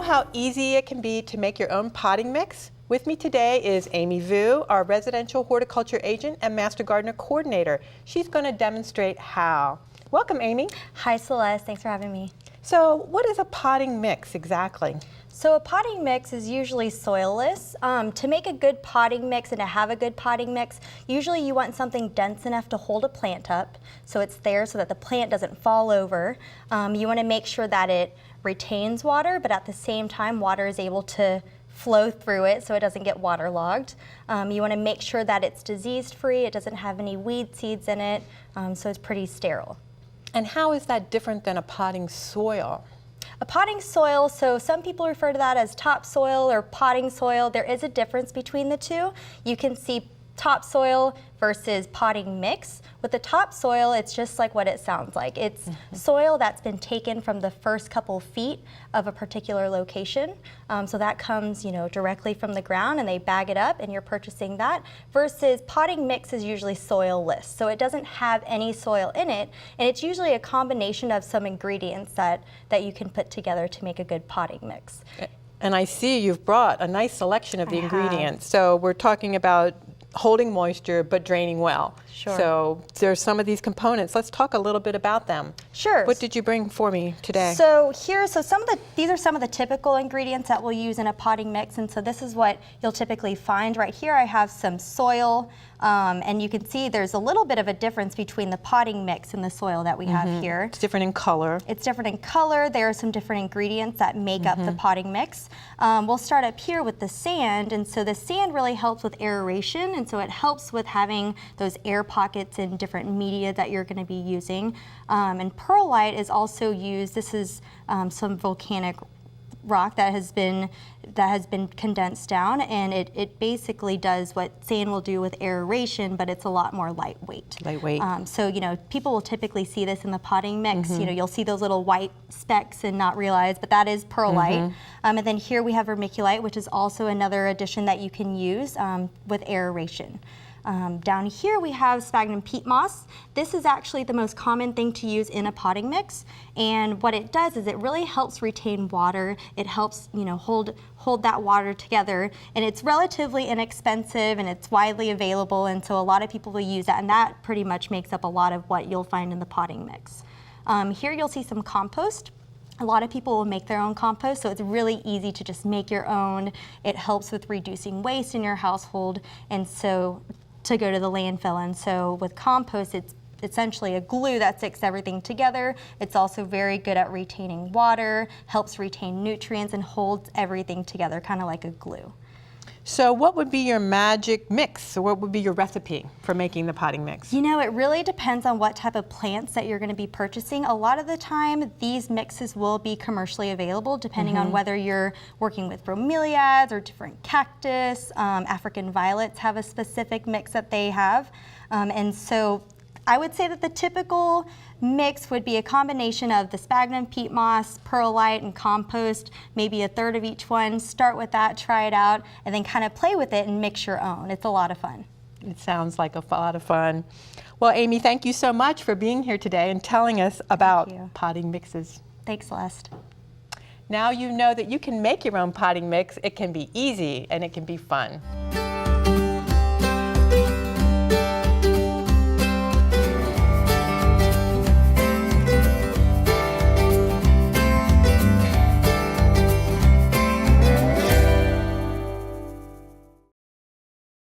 know how easy it can be to make your own potting mix? With me today is Amy Vu, our residential horticulture agent and master gardener coordinator. She's going to demonstrate how. Welcome, Amy. Hi, Celeste. Thanks for having me. So what is a potting mix exactly? So a potting mix is usually soilless. To make a good potting mix and to have a good potting mix, usually you want something dense enough to hold a plant up so it's there so that the plant doesn't fall over. You want to make sure that it retains water, but at the same time water is able to flow through it so it doesn't get waterlogged. You want to make sure that it's disease free, it doesn't have any weed seeds in it, so it's pretty sterile. And how is that different than a potting soil? A potting soil, so some people refer to that as topsoil or potting soil. There is a difference between the two. You can see topsoil versus potting mix. With the topsoil, it's just like what it sounds like. It's soil that's been taken from the first couple feet of a particular location. So that comes, directly from the ground and they bag it up and you're purchasing that. Versus potting mix is usually soilless. So it doesn't have any soil in it. And it's usually a combination of some ingredients that you can put together to make a good potting mix. And I see you've brought a nice selection of the I ingredients. So we're talking about holding moisture but draining well. Sure. So there's some of these components. Let's talk a little bit about them. Sure. What did you bring for me today? So these are some of the typical ingredients that we'll use in a potting mix, and so this is what you'll typically find. Right here I have some soil, and you can see there's a little bit of a difference between the potting mix and the soil that we have here. It's different in color. It's different in color. There are some different ingredients that make up the potting mix. We'll start up here with the sand, and so the sand really helps with aeration, and so it helps with having those air pockets in different media that you're going to be using. And perlite is also used. This is some volcanic rock that has been condensed down, and it basically does what sand will do with aeration, but it's a lot more lightweight. So people will typically see this in the potting mix. You'll see those little white specks and not realize, but that is perlite. And then here we have vermiculite, which is also another addition that you can use with aeration. Down here we have sphagnum peat moss. This is actually the most common thing to use in a potting mix, and what it does is it really helps retain water. It helps hold that water together, and it's relatively inexpensive and it's widely available, and so a lot of people will use that, and that pretty much makes up a lot of what you'll find in the potting mix. Here you'll see some compost. A lot of people will make their own compost, so it's really easy to just make your own. It helps with reducing waste in your household, and so to go to the landfill. And so with compost, it's essentially a glue that sticks everything together. It's also very good at retaining water, helps retain nutrients, and holds everything together, kind of like a glue. So what would be your magic mix? So what would be your recipe for making the potting mix? It really depends on what type of plants that you're going to be purchasing. A lot of the time, these mixes will be commercially available depending on whether you're working with bromeliads or different cactus. African violets have a specific mix that they have. And so I would say that the typical mix would be a combination of the sphagnum peat moss, perlite, and compost, maybe a third of each one. Start with that, try it out, and then kind of play with it and mix your own. It's a lot of fun. It sounds like a lot of fun. Well, Amy, thank you so much for being here today and telling us about potting mixes. Thanks, Celeste. Now you know that you can make your own potting mix. It can be easy and it can be fun.